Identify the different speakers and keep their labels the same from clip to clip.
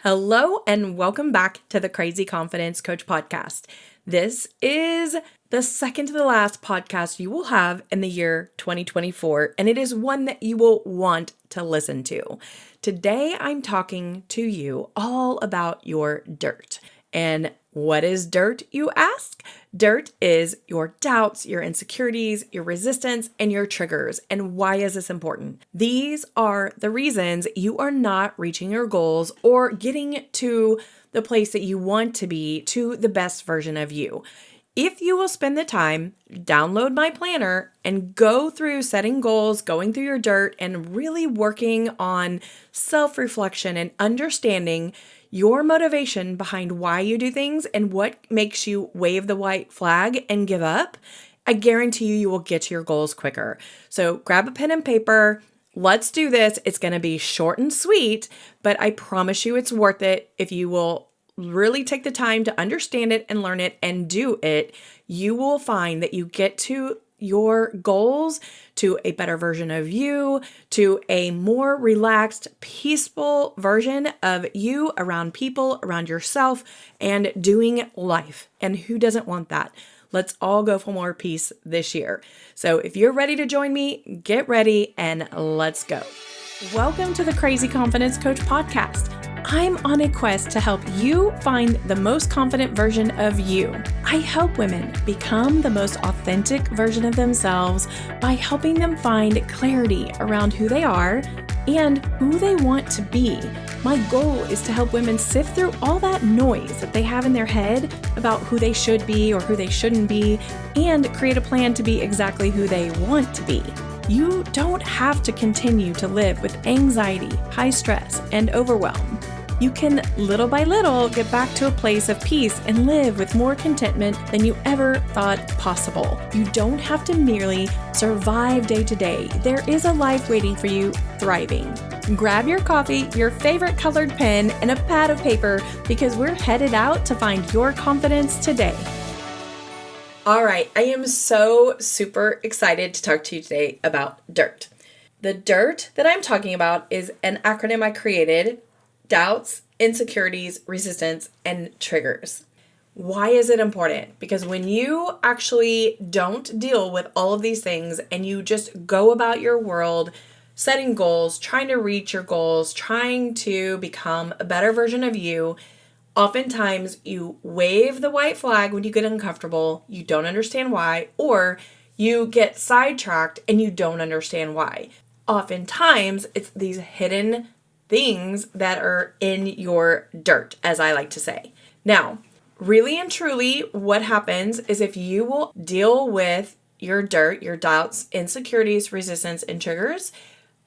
Speaker 1: Hello and welcome back to the Crazy Confidence Coach podcast. This is the second to the last podcast you will have in the year 2024, and it is one that you will want to listen to. Today, I'm talking to you all about your dirt. And what is dirt, you ask? Dirt is your doubts, your insecurities, your resistance, and your triggers. And why is this important? These are the reasons you are not reaching your goals or getting to the place that you want to be, to the best version of you. If you will spend the time, download my planner and go through setting goals, going through your dirt, and really working on self-reflection and understanding your motivation behind why you do things and what makes you wave the white flag and give up, I guarantee you will get to your goals quicker. So grab a pen and paper. Let's do this. It's going to be short and sweet, but I promise you it's worth it if you will really take the time to understand it and learn it and do it. You will find that you get to your goals, to a better version of you, to a more relaxed, peaceful version of you around people, around yourself, and doing life. And who doesn't want that? Let's all go for more peace this year. So if you're ready to join me, get ready and let's go. Welcome to the Crazy Confidence Coach podcast. I'm on a quest to help you find the most confident version of you. I help women become the most authentic version of themselves by helping them find clarity around who they are and who they want to be. My goal is to help women sift through all that noise that they have in their head about who they should be or who they shouldn't be and create a plan to be exactly who they want to be. You don't have to continue to live with anxiety, high stress, and overwhelm. You can, little by little, get back to a place of peace and live with more contentment than you ever thought possible. You don't have to merely survive day to day. There is a life waiting for you, thriving. Grab your coffee, your favorite colored pen, and a pad of paper because we're headed out to find your confidence today. All right, I am so super excited to talk to you today about DIRT. The DIRT that I'm talking about is an acronym I created: doubts, insecurities, resistance, and triggers. Why is it important? Because when you actually don't deal with all of these things and you just go about your world setting goals, trying to reach your goals, trying to become a better version of you, oftentimes you wave the white flag when you get uncomfortable, you don't understand why, or you get sidetracked and you don't understand why. Oftentimes it's these hidden things that are in your dirt, as I like to say. Now, really and truly, what happens is if you will deal with your dirt, your doubts, insecurities, resistance, and triggers,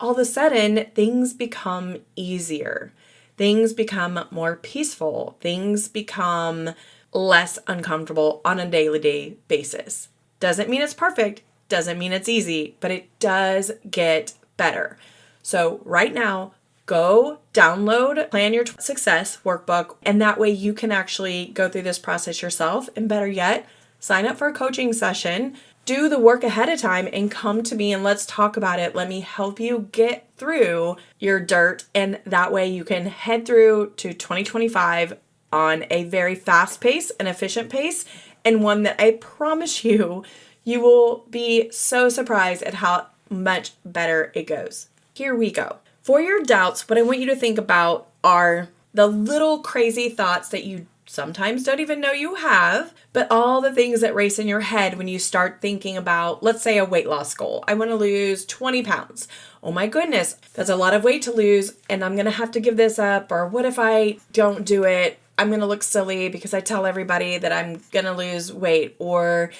Speaker 1: all of a sudden things become easier. Things become more peaceful. Things become less uncomfortable on a daily basis. Doesn't mean it's perfect, doesn't mean it's easy, but it does get better. So right now, go download Plan Your Success workbook, and that way you can actually go through this process yourself. And better yet, sign up for a coaching session, do the work ahead of time, and come to me and let's talk about it. Let me help you get through your dirt, and that way you can head through to 2025 on a very fast pace and efficient pace, and one that I promise you will be so surprised at how much better it goes. Here we go. For your doubts, what I want you to think about are the little crazy thoughts that you sometimes don't even know you have, but all the things that race in your head when you start thinking about, let's say, a weight loss goal. I want to lose 20 pounds. Oh my goodness, that's a lot of weight to lose, and I'm going to have to give this up. Or what if I don't do it? I'm going to look silly because I tell everybody that I'm going to lose weight. Or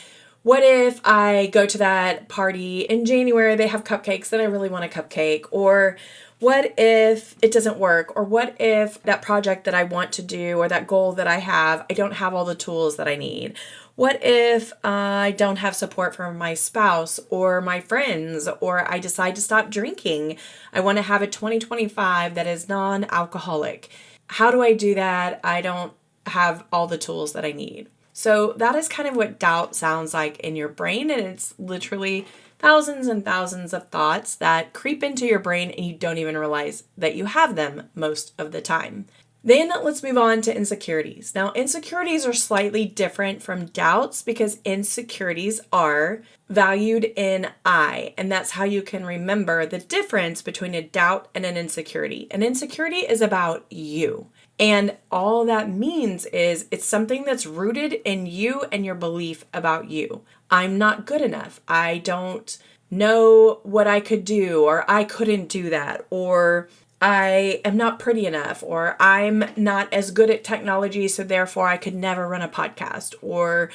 Speaker 1: what if I go to that party in January, they have cupcakes, and I really want a cupcake? Or what if it doesn't work? Or what if that project that I want to do or that goal that I have, I don't have all the tools that I need? What if I don't have support from my spouse or my friends, or I decide to stop drinking? I want to have a 2025 that is non-alcoholic. How do I do that? I don't have all the tools that I need. So that is kind of what doubt sounds like in your brain, and it's literally thousands and thousands of thoughts that creep into your brain and you don't even realize that you have them most of the time. Then let's move on to insecurities. Now, insecurities are slightly different from doubts because insecurities are valued in I, and that's how you can remember the difference between a doubt and an insecurity. An insecurity is about you. And all that means is it's something that's rooted in you and your belief about you. I'm not good enough. I don't know what I could do, or I couldn't do that, or I am not pretty enough, or I'm not as good at technology, so therefore I could never run a podcast, or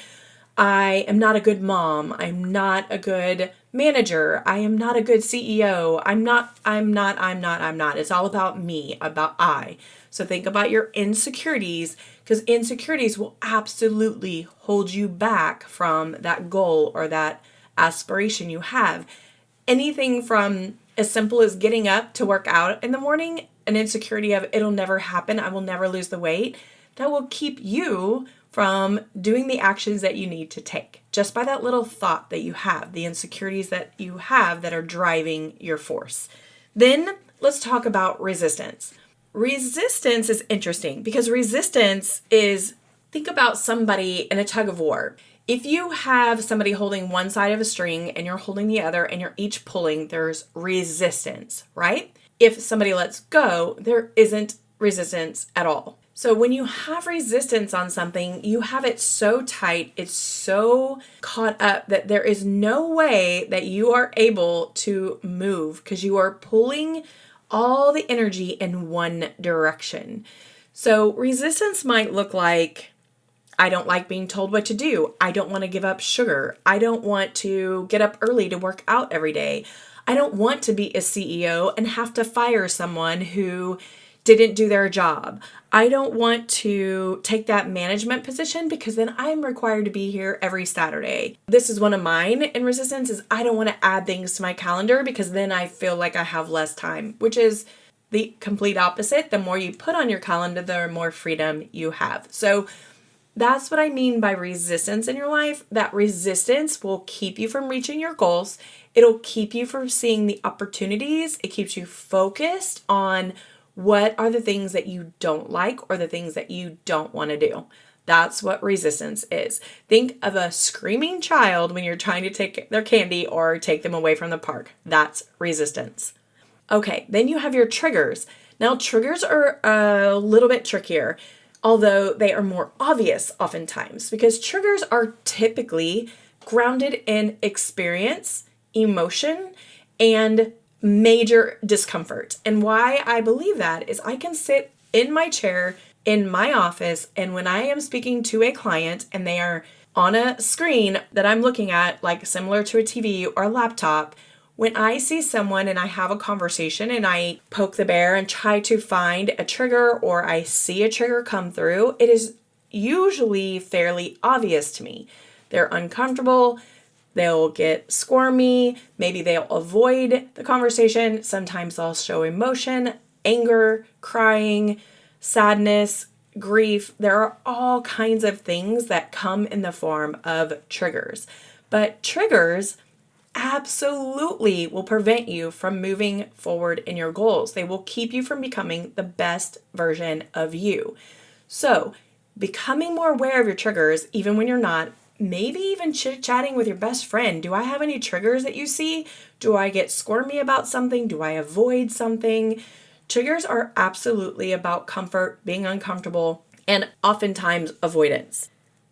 Speaker 1: I am not a good mom. I'm not a good manager. I am not a good CEO. I'm not. It's all about me, about I. So think about your insecurities, because insecurities will absolutely hold you back from that goal or that aspiration you have. Anything from as simple as getting up to work out in the morning, an insecurity of it'll never happen, I will never lose the weight, that will keep you from doing the actions that you need to take. Just by that little thought that you have, the insecurities that you have that are driving your force. Then let's talk about resistance. Resistance is interesting because resistance is, think about somebody in a tug of war. If you have somebody holding one side of a string and you're holding the other and you're each pulling, there's resistance, right? If somebody lets go, there isn't resistance at all. So when you have resistance on something, you have it so tight, it's so caught up that there is no way that you are able to move because you are pulling all the energy in one direction. So resistance might look like, I don't like being told what to do. I don't want to give up sugar. I don't want to get up early to work out every day. I don't want to be a CEO and have to fire someone who didn't do their job. I don't want to take that management position because then I'm required to be here every Saturday. This is one of mine in resistance is I don't want to add things to my calendar because then I feel like I have less time, which is the complete opposite. The more you put on your calendar, the more freedom you have. So that's what I mean by resistance in your life. That resistance will keep you from reaching your goals. It'll keep you from seeing the opportunities. It keeps you focused on what are the things that you don't like or the things that you don't want to do. That's what resistance is. Think of a screaming child when you're trying to take their candy or take them away from the park. That's resistance. Okay, then you have your triggers. Now, triggers are a little bit trickier, although they are more obvious oftentimes because triggers are typically grounded in experience, emotion, and major discomfort. And why I believe that is I can sit in my chair in my office, and when I am speaking to a client and they are on a screen that I'm looking at, like similar to a TV or a laptop, when I see someone and I have a conversation and I poke the bear and try to find a trigger or I see a trigger come through, it is usually fairly obvious to me. They're uncomfortable. They'll get squirmy. Maybe they'll avoid the conversation. Sometimes they'll show emotion, anger, crying, sadness, grief. There are all kinds of things that come in the form of triggers. But triggers absolutely will prevent you from moving forward in your goals. They will keep you from becoming the best version of you. So, becoming more aware of your triggers, even when you're not, maybe even chit-chatting with your best friend. Do I have any triggers that you see? Do I get squirmy about something? Do I avoid something? Triggers are absolutely about comfort, being uncomfortable, and oftentimes avoidance.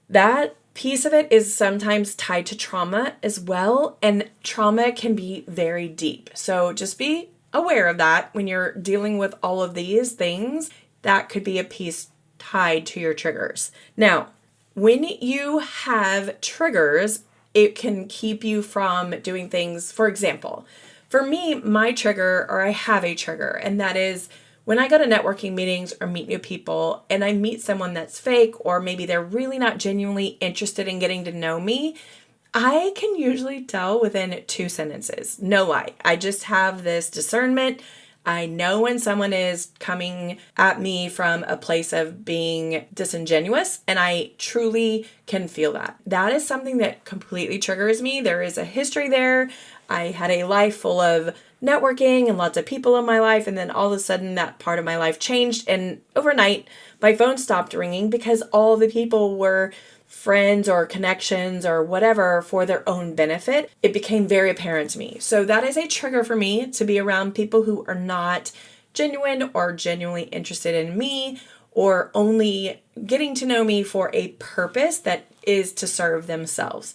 Speaker 1: That piece of it is sometimes tied to trauma as well, and trauma can be very deep. So just be aware of that when you're dealing with all of these things. That could be a piece tied to your triggers. Now, when you have triggers, it can keep you from doing things. For example, for me, my trigger, or I have a trigger, and that is when I go to networking meetings or meet new people and I meet someone that's fake, or maybe they're really not genuinely interested in getting to know me, I can usually tell within 2 sentences. No lie. I just have this discernment. I know when someone is coming at me from a place of being disingenuous, and I truly can feel that. That is something that completely triggers me. There is a history there. I had a life full of networking and lots of people in my life, and then all of a sudden that part of my life changed, and overnight my phone stopped ringing because all the people were friends or connections or whatever for their own benefit. It became very apparent to me. So that is a trigger for me to be around people who are not genuine or genuinely interested in me, or only getting to know me for a purpose that is to serve themselves.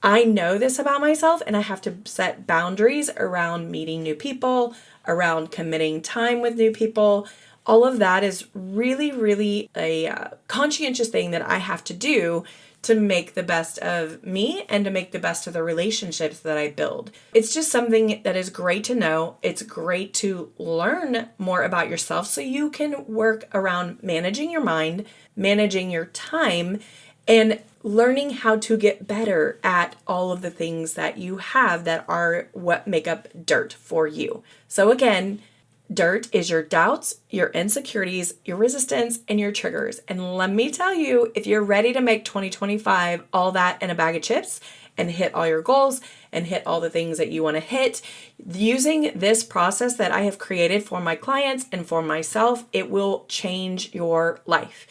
Speaker 1: I know this about myself, and I have to set boundaries around meeting new people, around committing time with new people. All of that is really, really a conscientious thing that I have to do to make the best of me and to make the best of the relationships that I build. It's just something that is great to know. It's great to learn more about yourself so you can work around managing your mind, managing your time, and learning how to get better at all of the things that you have that are what make up D.I.R.T for you. So again, D.I.R.T is your doubts, your insecurities, your resistance, and your triggers. And let me tell you, if you're ready to make 2025 all that in a bag of chips and hit all your goals and hit all the things that you want to hit, using this process that I have created for my clients and for myself, it will change your life.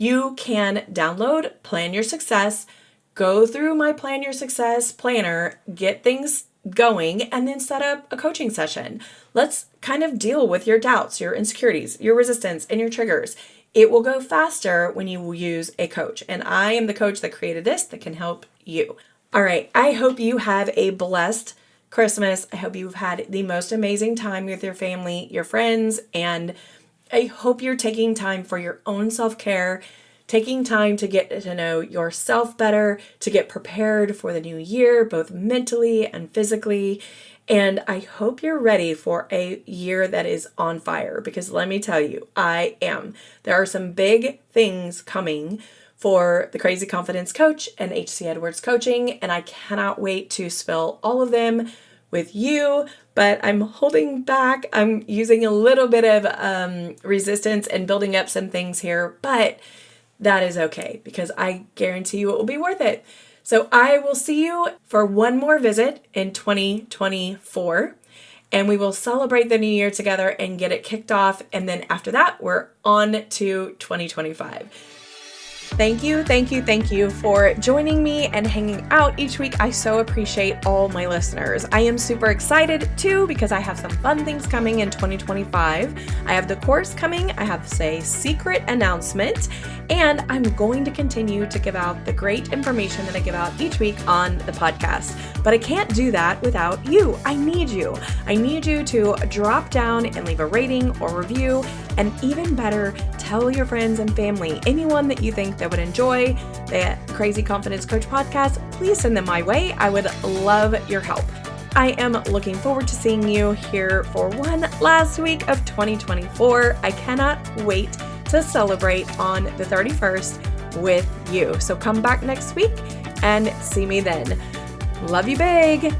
Speaker 1: You can download Plan Your Success, go through my Plan Your Success planner, get things going, and then set up a coaching session. Let's kind of deal with your doubts, your insecurities, your resistance, and your triggers. It will go faster when you use a coach. And I am the coach that created this that can help you. All right. I hope you have a blessed Christmas. I hope you've had the most amazing time with your family, your friends, and I hope you're taking time for your own self-care, taking time to get to know yourself better, to get prepared for the new year, both mentally and physically. And I hope you're ready for a year that is on fire, because let me tell you, I am. There are some big things coming for the Crazy Confidence Coach and HC Edwards Coaching, and I cannot wait to spill all of them with you, but I'm holding back. I'm using a little bit of resistance and building up some things here, but that is okay because I guarantee you it will be worth it. So I will see you for one more visit in 2024, and we will celebrate the new year together and get it kicked off. And then after that, we're on to 2025. Thank you for joining me and hanging out each week. I so appreciate all my listeners. I am super excited too because I have some fun things coming in 2025. I have the course coming, I have a secret announcement, and I'm going to continue to give out the great information that I give out each week on the podcast. But I can't do that without you. I need you. I need you to drop down and leave a rating or review, and even better, tell your friends and family, anyone that you think that would enjoy the Crazy Confidence Coach podcast, please send them my way. I would love your help. I am looking forward to seeing you here for one last week of 2024. I cannot wait to celebrate on the 31st with you. So come back next week and see me then. Love you big.